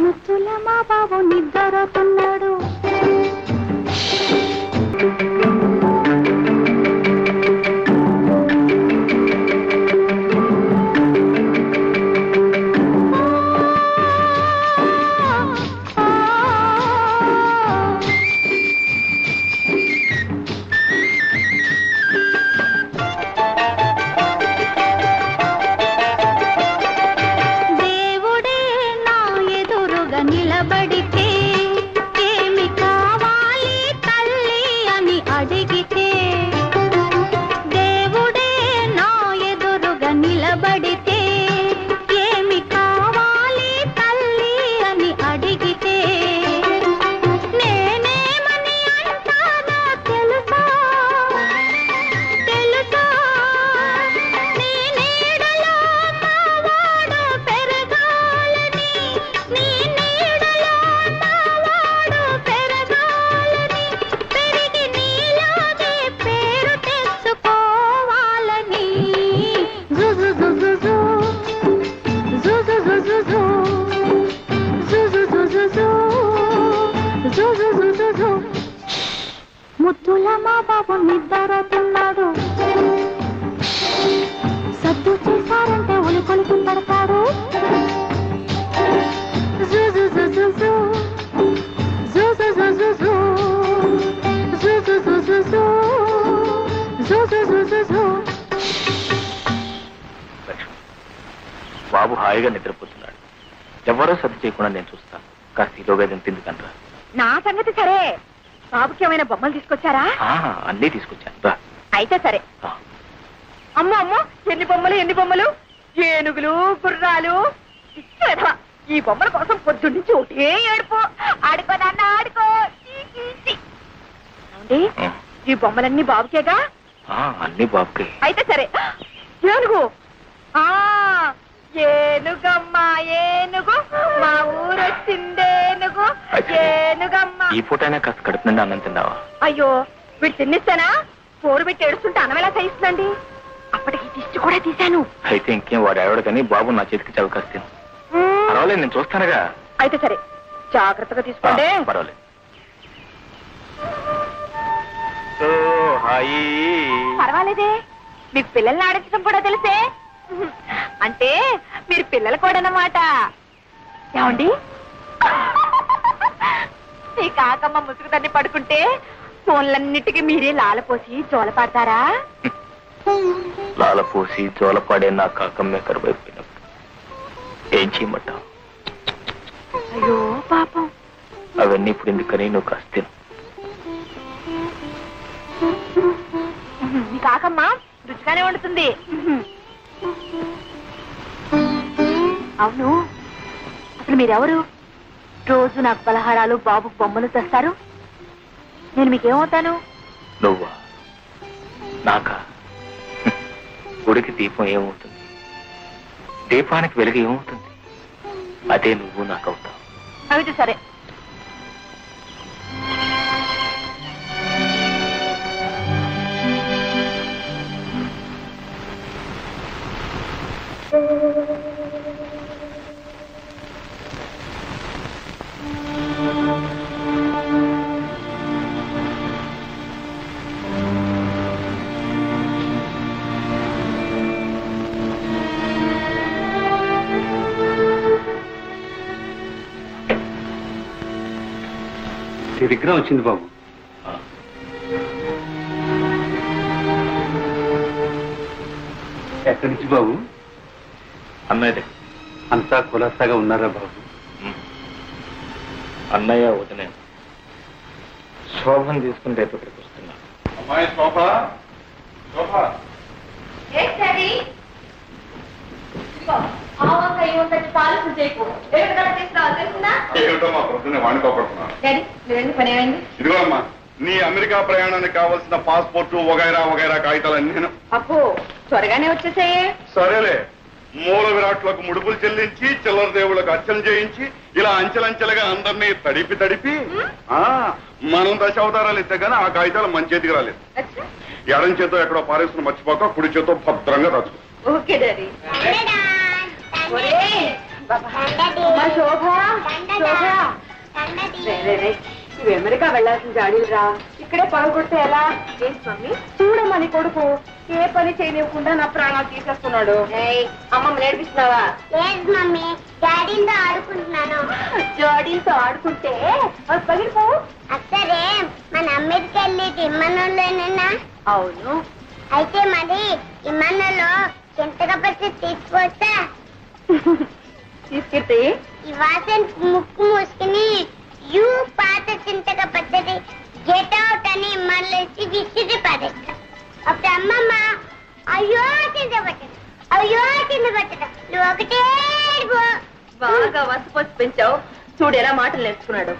ముత్తుల మా బాబు నిద్రతున్నాడు. నిలబడితే ఏమి కావాలి తల్లి అని అడిగితే, దేవుడే నా ఎదురుగా నిలబడితే ఏమి కావాలి తల్లి అని అడిగితే, నేనేమని అంటానో తెలుసా తెలుసా, నీ నీడలో మావాడు పెరగాలని, నీ ముద్దుల మా బాబు నిద్రతున్నాడు. సద్దు చేశారంటే ఉలికొలికి పడతాడు. బాబు హాయిగా నిద్రపోతున్నాడు. ఎవరో సర్ది చేయకుండా నేను చూస్తాను. కాస్త ఈలోగా తిందుకంటారా? నా సంగతి సరే, బాబుకి ఏమైనా బొమ్మలు తీసుకొచ్చారా? అన్నీ తీసుకొచ్చాను. అయితే సరే. అమ్మో అమ్మో, ఎన్ని బొమ్మలు ఎన్ని బొమ్మలు! ఏనుగులు, గుర్రాలు. ఈ బొమ్మల కోసం పొద్దున్నుంచి ఒకటే ఏడుపు. ఆడుకో నాన్న ఆడుకో. ఈ బొమ్మలన్నీ బాబుకేగా? అన్ని బాబుకే. అయితే సరే. ఏనుగు, ఏనుగమ్మా ఏనుగు, మా ఊరొచ్చిందేనుగు, ఏనుగమ్మా. ఈ పూటైనా కాస్త కడుపు నుండి అన్నం తిన్నావా? అయ్యో, వీడు తిన్నిస్తానా? పోరు పెట్టి ఏడుస్తుంటే అన్నం ఎలా సహిస్తుందండి? అప్పటికి దిష్టి కూడా తీశాను. అయితే ఇంకేం, వాడు ఎవడు కానీ బాబు నా చేతికి చవకాస్తాను. పర్వాలేదు, నేను చూస్తానుగా. అయితే సరే, జాగ్రత్తగా తీసుకోండి. పర్వాలేదు. పర్వాలేదే, మీకు పిల్లల్ని ఆడించడం కూడా తెలిసే. అంటే మీరు పిల్లలు కూడా అన్నమాట. ఏమండి, మీ కాకమ్మ ముసుగు తన్ని పడుకుంటే ఫోన్లన్నిటికీ మీరే లాలపోసి జోలపాడతారా? లాలపోసి జోలపాడే నా కాకమ్మే కరువైపోయినప్పుడు ఏం చేయమంటావు? అయ్యో పాపం. అవన్నీ ఇప్పుడు ఎందుకని నువ్వు కాస్త తిను. మీ కాకమ్మ రుచిగానే వండుతుంది. అవును, అసలు మీరెవరు? రోజు నాకు పలహారాలు, బాబు బొమ్మలు తెస్తారు. నేను మీకేమవుతాను? నువ్వా? నాకా? గుడికి దీపం ఏమవుతుంది, దీపానికి వెలుగు ఏమవుతుంది? అదే నువ్వు నాకు అవుతావు. అయితే సరే. విగ్రహం వచ్చింది బాబు. ఎక్కడి నుంచి బాబు? అన్నయ్యదే. అంతా కులాసాగా ఉన్నారా బాబు? అన్నయ్య వదిన శోభను తీసుకుని రేపు ఇక్కడికి వస్తున్నా. అమ్మాయి శోభ, శోభ. ఇదిగో అమ్మా, నీ అమెరికా ప్రయాణానికి కావాల్సిన పాస్పోర్టు వగైరా వగైరా కాగితాలన్నీ. అప్పు త్వరగానే వచ్చేసాయే. సరేలే, మూల విరాట్లకు ముడుపులు చెల్లించి చిల్లర దేవుళ్ళకు అర్చన చేయించి ఇలా అంచెలంచెలుగా అందరినీ తడిపి తడిపి మనం దశావతారాలు ఇస్తే గానీ ఆ కాగితాలు మన చేతికి రాలేదు. ఎడం చేతో ఎక్కడో పారేసుకుని మర్చిపోక కుడి చేతో భద్రంగా దాచుకో. Okay daddy. శోభ ఇవి అమెరికా వెళ్ళాల్సిన జాడీలురా, ఇక్కడే పగలగొడితే ఎలా? మమ్మీ చూడమని కొడుకు ఏ పని చేయనివ్వకుండా నా ప్రాణాలు తీసేస్తున్నాడు. అమ్మమ్మ నేర్పిస్తున్నావా? లేదు మమ్మీ, డాడీతో ఆడుకుంటున్నాను. జాడీలతో ఆడుకుంటే అవి పగిలిపో. అసలే మన అమెరికా వెళ్ళి విమానంలోనేనా? అవును. అయితే మరి విమానంలో చింతగా పచ్చి తీసుకొస్తా. తీసుకెళ్తే ఈ వాసన ముక్కు మూసుకుని యూ పాత చింతగా పచ్చడి గెట్ అవుట్ అని మళ్ళీ విసిరి పడేస్తా. అప్పుడు అమ్మమ్మ అయ్యో చింత పచ్చడి, అయ్యో చింత పచ్చడి, నువ్వు ఒకటే ఏడుపు. బాగా వసపోసి పెంచావు, చూడు ఎలా మాటలు నేర్చుకున్నాడు.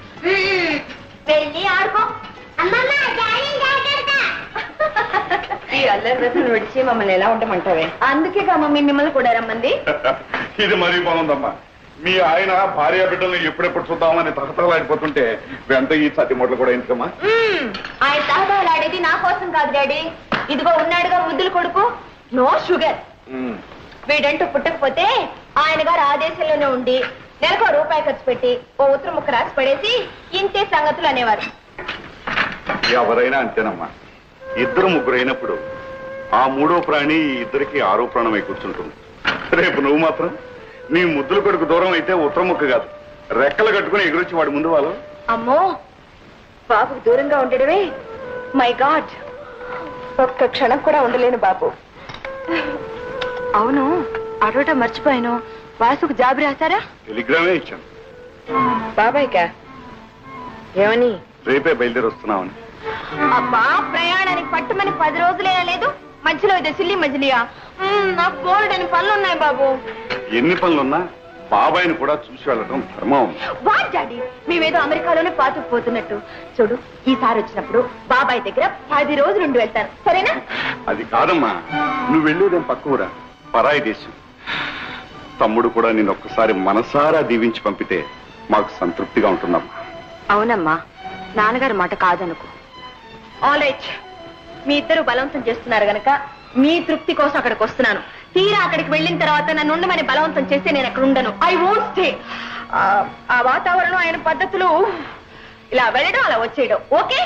వెళ్ళి ఆడుకో. అమ్మమ్మ డాడీ జాగ్రత్త. ఈ అల్లరి రసం విడిచి మమ్మల్ని ఎలా ఉండమంటావే? అందుకేగా మమ్మీ మిమ్మల్ని కూడా రమ్మంది. ఇది మరీ బాగుందమ్మా. మీ ఆయన భార్య బిడ్డల్ని ఎప్పుడెప్పుడు చూద్దామని తహతలాడిపోతుంటే వెంట ఈ సతి మొదలు కూడా ఎందుకమ్మా? ఆయన తహతలాడేది నా కోసం కాదు డాడీ. ఇదిగో ఉన్నాడుగా ముద్దులు కొడుకు, నో షుగర్. వీడంటూ పుట్టకపోతే ఆయన గారు ఆదేశంలోనే ఉండి నెలకు రూపాయి ఖర్చు పెట్టి ఓ ఉత్తరం ముక్క రాసి పడేసి ఇంతే సంగతులు అనేవారు. ఎవరైనా అంతేనమ్మా. ఇద్దరు ముగ్గురు అయినప్పుడు ఆ మూడో ప్రాణి ఈ ఇద్దరికి ఆరో ప్రాణమై కూర్చుంటుంది. రేపు నువ్వు మాత్రం నీ ముద్దుల కొడుకు దూరం అయితే ఉత్తరం ముక్క కాదు, రెక్కలు కట్టుకుని ఎగురొచ్చి వాడి ముందు వాళ్ళు. అమ్మో, బాబుకు దూరంగా ఉండడమే మై గాడ్. ఒక్క క్షణం కూడా ఉండలేను బాబు. అవును, అడవటం మర్చిపోయాను. వాసుకు జాబు రాశారా? టెలిగ్రామే ఇచ్చాను. బాబాయ్కా? ఏమని? రేపే బయలుదేరి వస్తున్నామని. అబ్బా, ప్రయాణానికి పట్టుమని 10 రోజులైనా లేదు, మధ్యలో ఇదే సిల్లి మజిలియా? నాకు బోల్డని పనులున్నాయి బాబు. ఎన్ని పనులున్నా బాబాయిని కూడా చూసి వెళ్ళడం ధర్మం. వాట్ డాడీ, మేమేదో అమెరికాలోనే పాతుకుపోతున్నట్టు. చూడు, ఈసారి వచ్చినప్పుడు బాబాయ్ దగ్గర 10 రోజులు ఉండి వెళ్తాను, సరేనా? అది కాదమ్మా, నువ్వు వెళ్ళేదేం పక్కూరా, పరాయి దేశం. తమ్ముడు కూడా నేను ఒక్కసారి మనసారా దీవించి పంపితే మాకు సంతృప్తిగా ఉంటుందమ్మా. అవునమ్మా, నాన్నగారి మాట కాదనుకో. ఆల్ రైట్, మీ ఇద్దరు బలవంతం చేస్తున్నారు గనక మీ తృప్తి కోసం అక్కడికి వస్తున్నాను. తీరా అక్కడికి వెళ్ళిన తర్వాత నన్ను ఉండమని బలవంతం చేస్తే నేను అక్కడ ఉండను. I won't stay. ఆ వాతావరణం, ఆయన పద్ధతులు, ఇలా వెళ్ళడం అలా వచ్చేయడం. Okay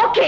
okay.